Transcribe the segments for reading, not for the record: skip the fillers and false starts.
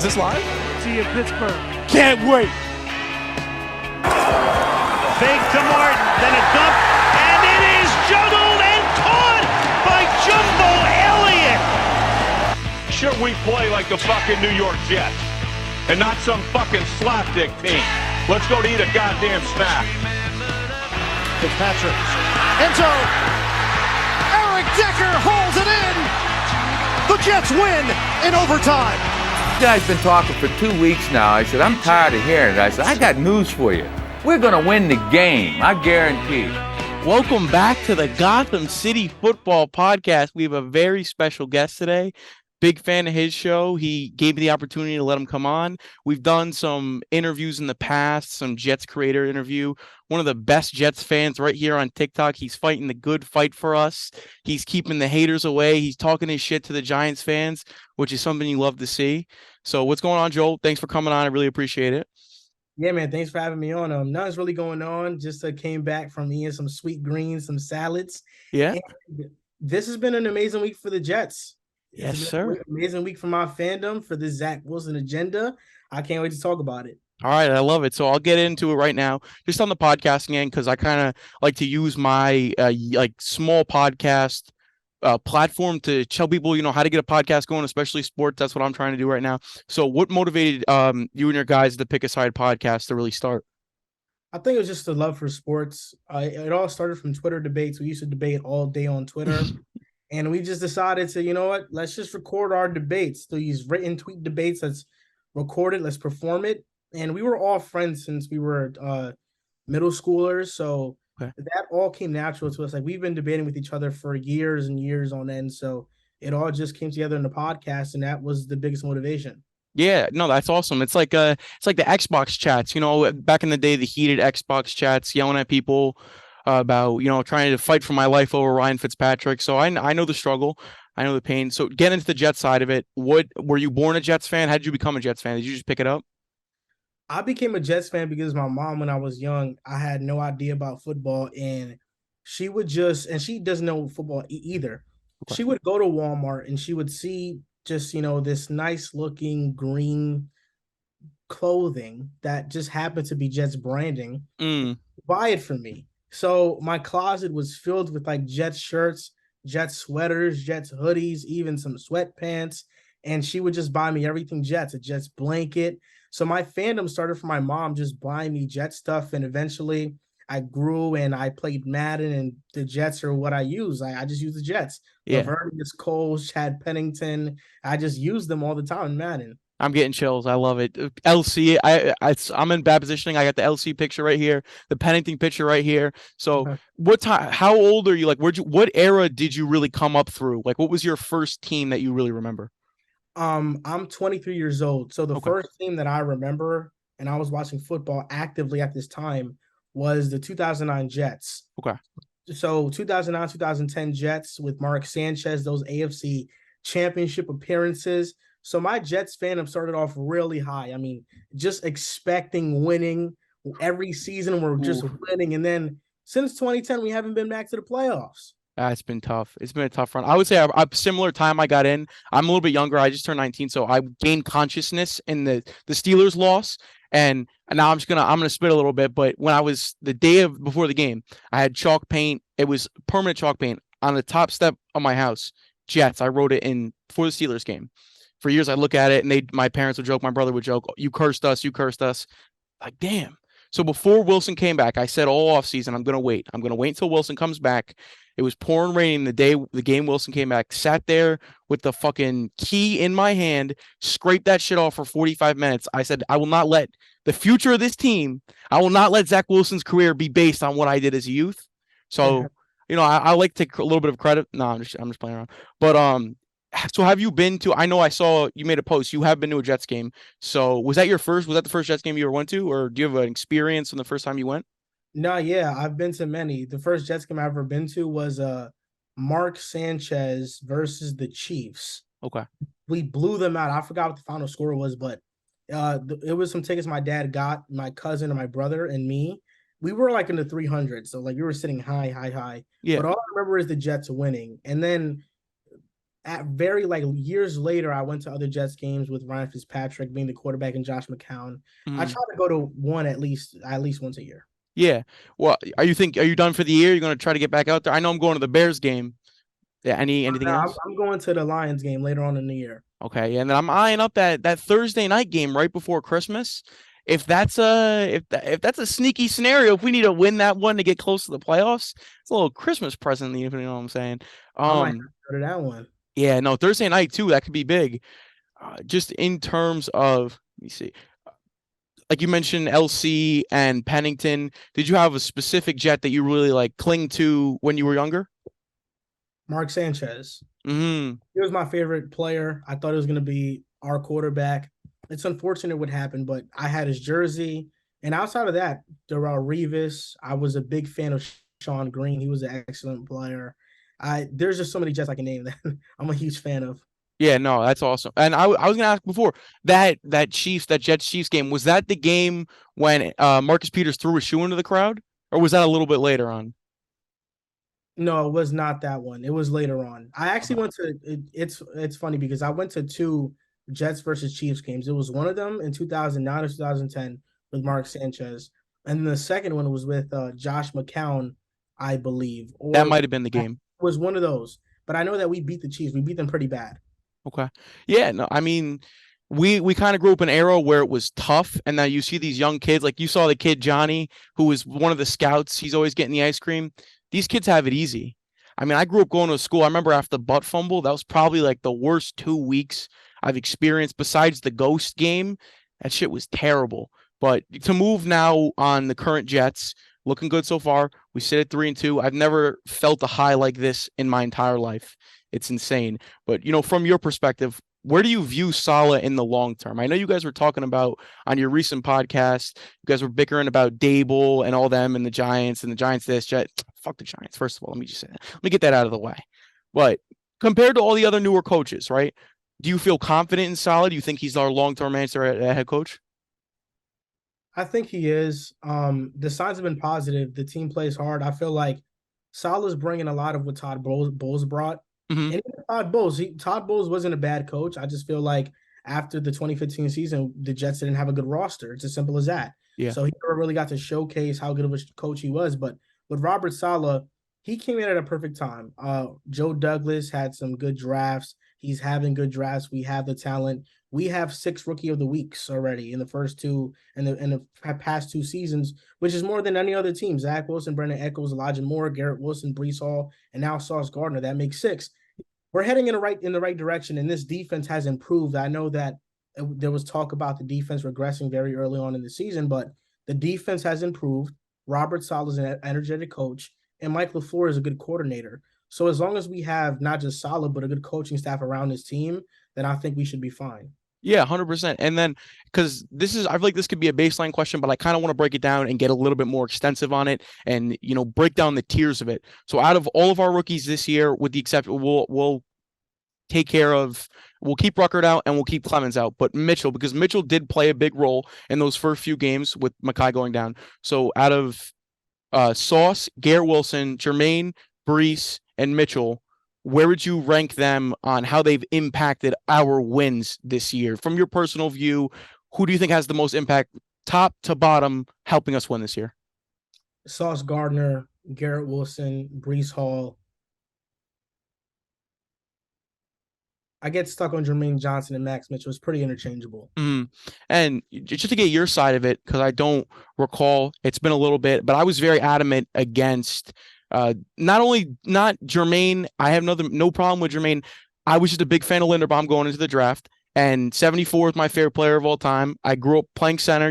Is this live? See you in Pittsburgh. Can't wait. Fake to Martin, then a dump, and it is juggled and caught by Jumbo Elliott. Sure, we play like the fucking New York Jets and not some fucking slapdick team. Let's go to eat a goddamn snack. Fitzpatrick. End zone. Eric Decker holds it in. The Jets win in overtime. You guys been talking for 2 weeks now. I said, I'm tired of hearing it. I said, I got news for you. We're going to win the game. I guarantee. Welcome back to the Gotham City Football Podcast. We have a very special guest today. Big fan of his show. He gave me the opportunity to let him come on. We've done some interviews in the past, some Jets creator interview. One of the best Jets fans right here on TikTok. He's fighting the good fight for us. He's keeping the haters away. He's talking his shit to the Giants fans, which is something you love to see. So what's going on, Joel? Thanks for coming on. I really appreciate it. Yeah, man. Thanks for having me on. Nothing's really going on. Just came back from eating some sweet greens, some salads. Yeah. And this has been an amazing week for the Jets. Yes, sir. Amazing week for my fandom, for the Zach Wilson agenda. I can't wait to talk about it. All right, I love it. So I'll get into it right now, just on the podcasting end, because I kind of like to use my small podcast platform to tell people, how to get a podcast going, especially sports. That's what I'm trying to do right now. So what motivated you and your guys to pick a side podcast to really start? I think it was just the love for sports. It all started from Twitter debates. We used to debate all day on Twitter. And we just decided to, let's just record our debates. These written tweet debates, let's record it, let's perform it. And we were all friends since we were middle schoolers. So that all came natural to us. Like, we've been debating with each other for years and years on end. So it all just came together in the podcast, and that was the biggest motivation. Yeah, no, that's awesome. It's like the Xbox chats, back in the day, the heated Xbox chats, yelling at people about, trying to fight for my life over Ryan Fitzpatrick. So I know the struggle. I know the pain. So get into the Jets side of it. Were you born a Jets fan? How did you become a Jets fan? Did you just pick it up? I became a Jets fan because my mom, when I was young, I had no idea about football, and she would and she doesn't know football either. Okay. She would go to Walmart and she would see just, this nice looking green clothing that just happened to be Jets branding. Buy it for me. So my closet was filled with like Jets shirts, Jets sweaters, Jets hoodies, even some sweatpants. And she would just buy me everything Jets, a Jets blanket. So my fandom started from my mom just buying me Jets stuff. And eventually I grew and I played Madden, and the Jets are what I use. I just use the Jets. Yeah. Lavernius Cole, Chad Pennington. I just use them all the time in Madden. I'm getting chills. I love it. LC. I'm in bad positioning. I got the LC picture right here, the Pennington picture right here. So what time? How old are you? Like, what era did you really come up through? Like, what was your first team that you really remember? I'm 23 years old. So the first team that I remember, and I was watching football actively at this time, was the 2009 Jets. Okay. So 2009, 2010 Jets with Mark Sanchez, those AFC championship appearances. So my Jets fandom started off really high. I mean, just expecting winning every season. We're just winning. And then since 2010, we haven't been back to the playoffs. It's been tough. It's been a tough run. I would say a similar time I got in. I'm a little bit younger. I just turned 19, so I gained consciousness in the Steelers loss. And now I'm gonna spit a little bit. But when I was the day before the game, I had chalk paint. It was permanent chalk paint on the top step of my house. Jets. I wrote it in for the Steelers game. For years, I look at it, and my parents would joke, my brother would joke, "You cursed us, you cursed us." Like, damn. So before Wilson came back, I said all offseason, I'm going to wait. I'm going to wait until Wilson comes back. It was pouring raining the day the game Wilson came back. Sat there with the fucking key in my hand, scraped that shit off for 45 minutes. I said, I will not let the future of this team, I will not let Zach Wilson's career be based on what I did as a youth. So, I like to take a little bit of credit. No, I'm just playing around. But so have you been to, I know I saw you made a post, you have been to a Jets game. So was that the first Jets game you ever went to, or do you have an experience from the first time you went? No, yeah, I've been to many. The first Jets game I've ever been to was Mark Sanchez versus the Chiefs. Okay. We blew them out. I forgot what the final score was, but it was some tickets my dad got, my cousin and my brother and me. We were like in the 300s, so like we were sitting high. Yeah. But all I remember is the Jets winning. And then at very like years later, I went to other Jets games with Ryan Fitzpatrick being the quarterback and Josh McCown. I try to go to one at least once a year. Yeah. Well, are you done for the year? You're going to try to get back out there? I know I'm going to the Bears game. Yeah. Anything No, else? I'm going to the Lions game later on in the year. Okay. Yeah, and then I'm eyeing up that Thursday night game right before Christmas. If that's a sneaky scenario, if we need to win that one to get close to the playoffs, it's a little Christmas present, if you know what I'm saying. I might go to that one. Yeah, no, Thursday night too, that could be big. Just in terms of, let me see. Like you mentioned LC and Pennington, did you have a specific Jet that you really like cling to when you were younger? Mark Sanchez. Mm-hmm. He was my favorite player. I thought it was going to be our quarterback. It's unfortunate what happened, but I had his jersey. And outside of that, Darrell Revis, I was a big fan of Sean Green. He was an excellent player. There's just so many Jets I can name that I'm a huge fan of. Yeah, no, that's awesome. And I was gonna ask before that Jets Chiefs game, was that the game when Marcus Peters threw a shoe into the crowd, or was that a little bit later on? No, it was not that one. It was later on. I actually went to it's funny because I went to two Jets versus Chiefs games. It was one of them in 2009 or 2010 with Mark Sanchez, and the second one was with Josh McCown, I believe. Or That might have been the game. it was one of those. But I know that we beat the Chiefs. We beat them pretty bad. Okay. Yeah, no, I mean, we kind of grew up in an era where it was tough, and now you see these young kids, like you saw the kid Johnny, who was one of the scouts. He's always getting the ice cream. These kids have it easy. I mean, I grew up going to school. I remember after the butt fumble, that was probably like the worst 2 weeks I've experienced besides the ghost game. That shit was terrible. But to move now on the current Jets, looking good so far. We sit at 3-2. I've never felt a high like this in my entire life. It's insane. But, from your perspective, where do you view Saleh in the long term? I know you guys were talking about on your recent podcast, you guys were bickering about Dable and all them and the Giants this, fuck the Giants. First of all, let me just say that. Let me get that out of the way. But compared to all the other newer coaches, right? Do you feel confident in Saleh? Do you think he's our long-term answer at head coach? I think he is. The signs have been positive. The team plays hard. I feel like Saleh's bringing a lot of what Todd Bowles brought. Mm-hmm. And Todd Bowles wasn't a bad coach. I just feel like after the 2015 season, the Jets didn't have a good roster. It's as simple as that. Yeah. So he never really got to showcase how good of a coach he was. But with Robert Saleh, he came in at a perfect time. Joe Douglas had some good drafts. He's having good drafts. We have the talent. We have 6 Rookie of the Weeks already in the first two and in the past 2 seasons, which is more than any other team. Zach Wilson, Brendan Echols, Elijah Moore, Garrett Wilson, Brees Hall, and now Sauce Gardner. That makes 6. We're heading in the right direction, and this defense has improved. I know that there was talk about the defense regressing very early on in the season, but the defense has improved. Robert Saleh is an energetic coach, and Mike LaFleur is a good coordinator. So as long as we have not just Saleh, but a good coaching staff around this team, then I think we should be fine. Yeah, 100%. And then, because I feel like this could be a baseline question, but I kind of want to break it down and get a little bit more extensive on it and, break down the tiers of it. So out of all of our rookies this year, with the exception, we'll keep Ruckert out and we'll keep Clemens out, but Mitchell, because Mitchell did play a big role in those first few games with Mekhi going down. So out of Sauce, Garrett Wilson, Jermaine, Brees, and Mitchell, where would you rank them on how they've impacted our wins this year? From your personal view, who do you think has the most impact, top to bottom, helping us win this year? Sauce Gardner, Garrett Wilson, Brees Hall. I get stuck on Jermaine Johnson and Max Mitchell. It's pretty interchangeable. Mm-hmm. And just to get your side of it, because I don't recall, it's been a little bit, but I was very adamant against not Jermaine. I have no problem with Jermaine. I was just a big fan of Linderbaum going into the draft, and 74 is my favorite player of all time. I grew up playing center.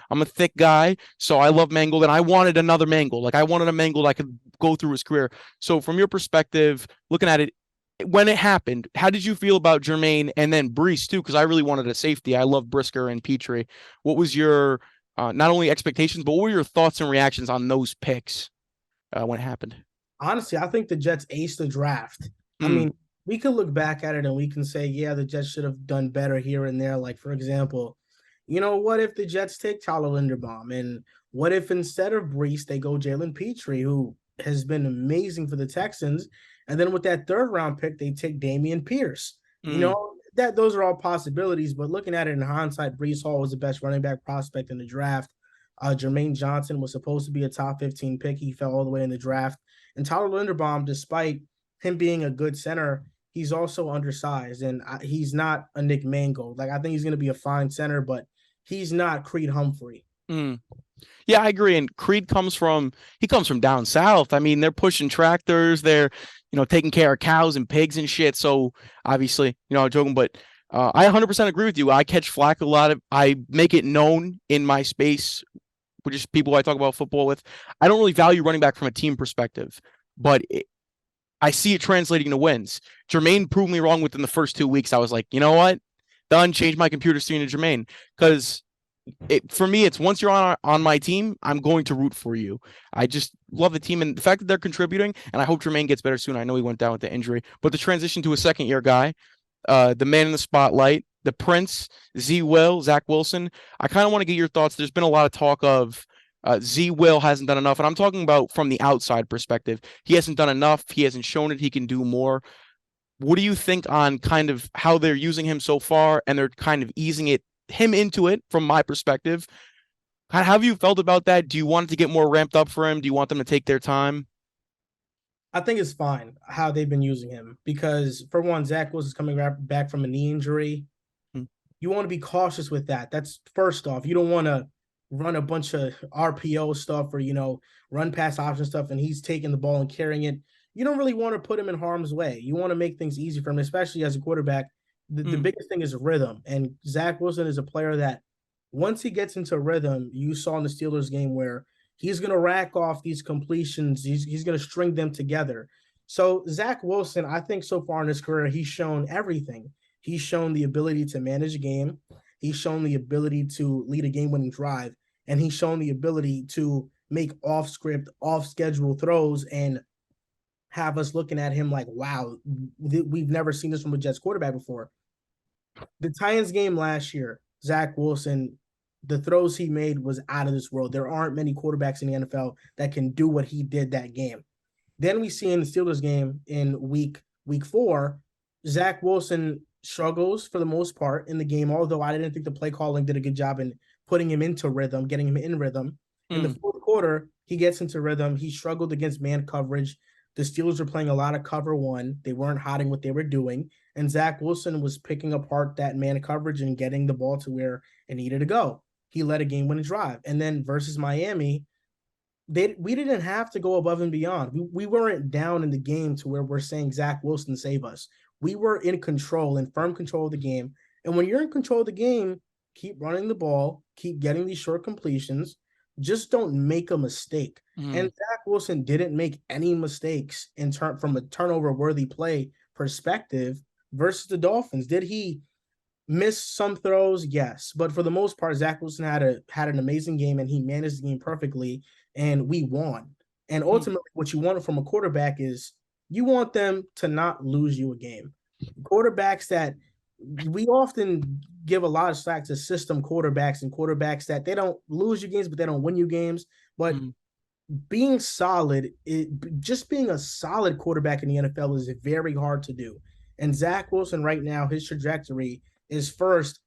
I'm a thick guy, so I love Mangold, and I wanted another Mangold. Like I wanted a Mangold I could go through his career. So from your perspective, looking at it, when it happened, how did you feel about Jermaine and then Brees too? Because I really wanted a safety. I love Brisker and Petrie. What was your not only expectations, but what were your thoughts and reactions on those picks when it happened? Honestly, I think the Jets aced the draft. I mean, we could look back at it and we can say, yeah, the Jets should have done better here and there. Like, for example, what if the Jets take Tyler Linderbaum? And what if instead of Brees, they go Jalen Petrie, who has been amazing for the Texans? And then with that third round pick, they take Damian Pierce. You know, that those are all possibilities, but looking at it in hindsight, Brees Hall was the best running back prospect in the draft. Jermaine Johnson was supposed to be a top 15 pick. He fell all the way in the draft. And Tyler Linderbaum, despite him being a good center, he's also undersized, and he's not a Nick Mangold. Like, I think he's going to be a fine center, but he's not Creed Humphrey. Yeah, I agree. And Creed comes from down south. I mean, they're pushing tractors. They're, taking care of cows and pigs and shit. So obviously, I'm joking, but I 100% agree with you. I catch flack a lot. I make it known in my space, which is people I talk about football with. I don't really value running back from a team perspective, but I see it translating to wins. Jermaine proved me wrong within the first 2 weeks. I was like, you know what? Done. Change my computer screen to Jermaine, because for me, it's once you're on my team, I'm going to root for you. I just love the team and the fact that they're contributing, and I hope Jermaine gets better soon. I know he went down with the injury, but the transition to a second-year guy, the man in the spotlight, the Prince, Zach Wilson. I kind of want to get your thoughts. There's been a lot of talk of Will hasn't done enough, and I'm talking about from the outside perspective. He hasn't done enough. He hasn't shown it. He can do more. What do you think on kind of how they're using him so far, and they're kind of easing him into it from my perspective? How have you felt about that? Do you want it to get more ramped up for him? Do you want them to take their time? I think it's fine how they've been using him because, for one, Zach Wilson's coming back from a knee injury. You want to be cautious with that. That's first off. You don't want to run a bunch of RPO stuff or, run pass option stuff, and he's taking the ball and carrying it. You don't really want to put him in harm's way. You want to make things easy for him, especially as a quarterback. The biggest thing is rhythm, and Zach Wilson is a player that once he gets into rhythm, you saw in the Steelers game where he's going to rack off these completions. He's going to string them together. So Zach Wilson, I think so far in his career, he's shown everything. He's shown the ability to manage a game. He's shown the ability to lead a game-winning drive, and he's shown the ability to make off-script, off-schedule throws and have us looking at him like, wow, we've never seen this from a Jets quarterback before. The Titans game last year, Zach Wilson, the throws he made was out of this world. There aren't many quarterbacks in the NFL that can do what he did that game. Then we see in the Steelers game in week 4, Zach Wilson struggles for the most part in the game, although I didn't think the play calling did a good job in putting him into rhythm, getting him in rhythm. In the fourth quarter, he gets into rhythm. He struggled against man coverage. The Steelers were playing a lot of cover one. They weren't hiding what they were doing. And Zach Wilson was picking apart that man coverage and getting the ball to where it needed to go. He led a game-winning drive. And then versus Miami, we didn't have to go above and beyond. We weren't down in the game to where we're saying, Zach Wilson, save us. We were in control, in firm control of the game. And when you're in control of the game, keep running the ball, keep getting these short completions. Just don't make a mistake. And Zach Wilson didn't make any mistakes from a turnover-worthy play perspective versus the Dolphins. Did he miss some throws? Yes. But for the most part, Zach Wilson had an amazing game, and he managed the game perfectly, and we won. And ultimately, what you want from a quarterback is you want them to not lose you a game. Quarterbacks that we often give a lot of slack to system quarterbacks and quarterbacks that they don't lose you games, but they don't win you games. But being solid, just being a solid quarterback in the NFL is very hard to do. And Zach Wilson right now, his trajectory is first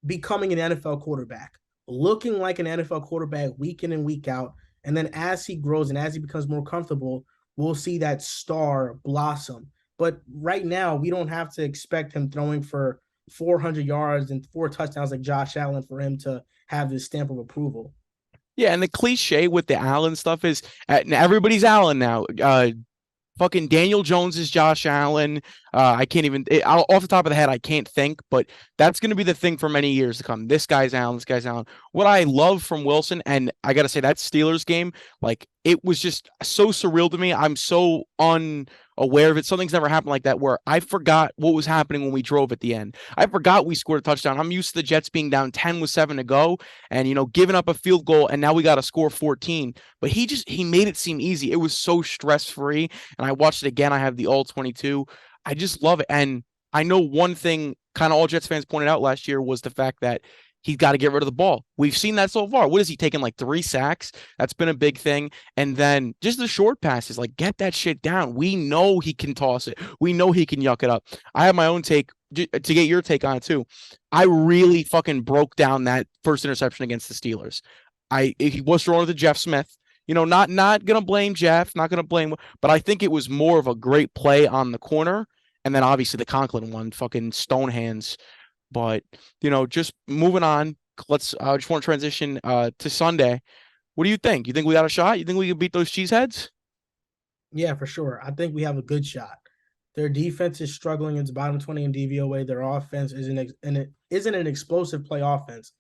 becoming an NFL quarterback, looking like an NFL quarterback week in and week out. And then as he grows and as he becomes more comfortable, we'll see that star blossom. But right now, we don't have to expect him throwing for 400 yards and 4 touchdowns like Josh Allen for him to have this stamp of approval. Yeah, and the cliche with the Allen stuff is everybody's Allen now. Fucking Daniel Jones is Josh Allen. I can't even off the top of the head, I can't think, but that's going to be the thing for many years to come. This guy's Allen. This guy's Allen. What I love from Wilson, and I got to say that Steelers game, like it was just so surreal to me. I'm so unaware of it. Something's never happened like that where I forgot what was happening when we drove at the end. I forgot we scored a touchdown. I'm used to the Jets being down 10 with 7 to go and, giving up a field goal, and now we got to score 14. But he made it seem easy. It was so stress-free. And I watched it again. I have the all 22. I just love it. And I know one thing kind of all Jets fans pointed out last year was the fact that he's got to get rid of the ball. We've seen that so far. What is he taking, like 3 sacks? That's been a big thing. And then just the short passes, like get that shit down. We know he can toss it. We know he can yuck it up. I have my own take to get your take on it too. I really fucking broke down that first interception against the Steelers. He was thrown to Jeff Smith. Not gonna blame Jeff, not gonna blame, but I think it was more of a great play on the corner. And then obviously the Conklin one, fucking stone hands. But, just moving on, I just want to transition to Sunday. What do you think? You think we got a shot? You think we can beat those cheeseheads? Yeah, for sure. I think we have a good shot. Their defense is struggling. It's bottom 20 in DVOA. Their offense isn't an explosive play offense.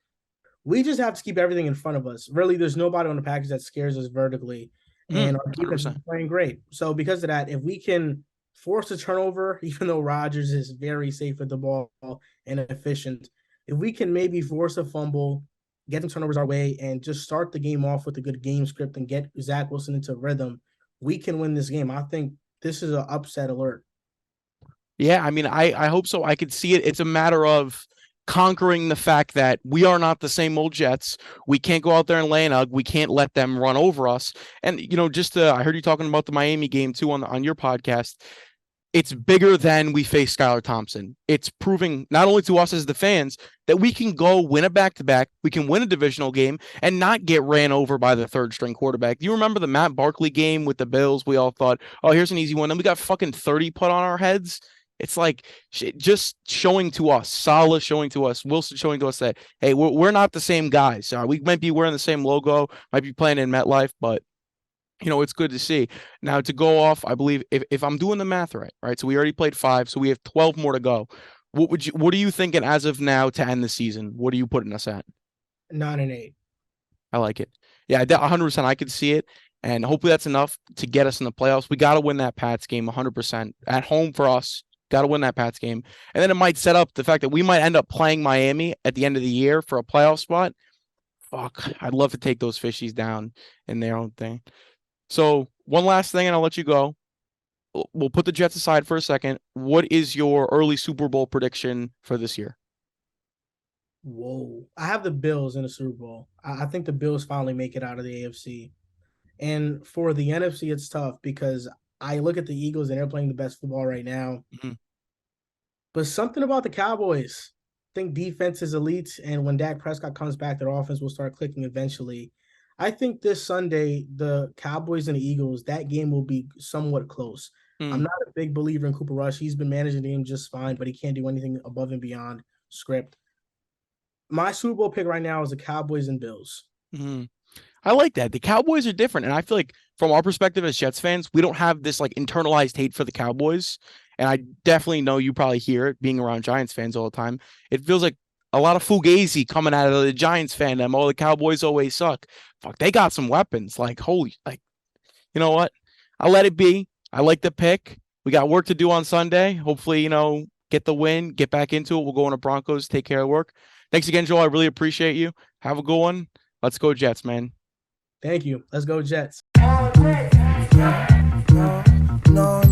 We just have to keep everything in front of us. Really, there's nobody on the package that scares us vertically. And our defense 100%. Is playing great. So because of that, if we can force a turnover, even though Rodgers is very safe with the ball and efficient, if we can maybe force a fumble, get some turnovers our way, and just start the game off with a good game script and get Zach Wilson into rhythm, we can win this game. I think this is an upset alert. Yeah, I mean, I hope so. I could see it. It's a matter of conquering the fact that we are not the same old Jets. We can't go out there and lay an egg. We can't let them run over us. And, I heard you talking about the Miami game too on your podcast. It's bigger than we face Skylar Thompson. It's proving not only to us as the fans that we can go win a back-to-back, we can win a divisional game, and not get ran over by the third-string quarterback. Do you remember the Matt Barkley game with the Bills? We all thought, oh, here's an easy one. Then we got fucking 30 put on our heads. It's like just showing to us, Salah showing to us, Wilson showing to us that, hey, we're not the same guys. We might be wearing the same logo, might be playing in MetLife, but it's good to see. Now to go off, I believe if I'm doing the math right? So we already played 5, so we have 12 more to go. What are you thinking as of now to end the season? What are you putting us at? 9-8. I like it. Yeah, 100%. I could see it. And hopefully that's enough to get us in the playoffs. We got to win that Pats game 100% at home for us. Got to win that Pats game. And then it might set up the fact that we might end up playing Miami at the end of the year for a playoff spot. Fuck, I'd love to take those fishies down in their own thing. So one last thing, and I'll let you go. We'll put the Jets aside for a second. What is your early Super Bowl prediction for this year? Whoa. I have the Bills in the Super Bowl. I think the Bills finally make it out of the AFC. And for the NFC, it's tough because I look at the Eagles and they're playing the best football right now. Mm-hmm. But something about the Cowboys. I think defense is elite, and when Dak Prescott comes back, their offense will start clicking eventually. I think this Sunday, the Cowboys and the Eagles, that game will be somewhat close. I'm not a big believer in Cooper Rush. He's been managing the game just fine, but he can't do anything above and beyond script. My Super Bowl pick right now is the Cowboys and Bills. Mm-hmm. I like that. The Cowboys are different, and I feel like from our perspective as Jets fans, we don't have this like internalized hate for the Cowboys. And I definitely know you probably hear it being around Giants fans all the time. It feels like a lot of fugazi coming out of the Giants fandom. Oh, the Cowboys always suck. Fuck, they got some weapons. Like, holy, like, you know what? I'll let it be. I like the pick. We got work to do on Sunday. Hopefully, get the win, get back into it. We'll go on to Broncos, take care of work. Thanks again, Joel. I really appreciate you. Have a good one. Let's go Jets, man. Thank you. Let's go Jets. No.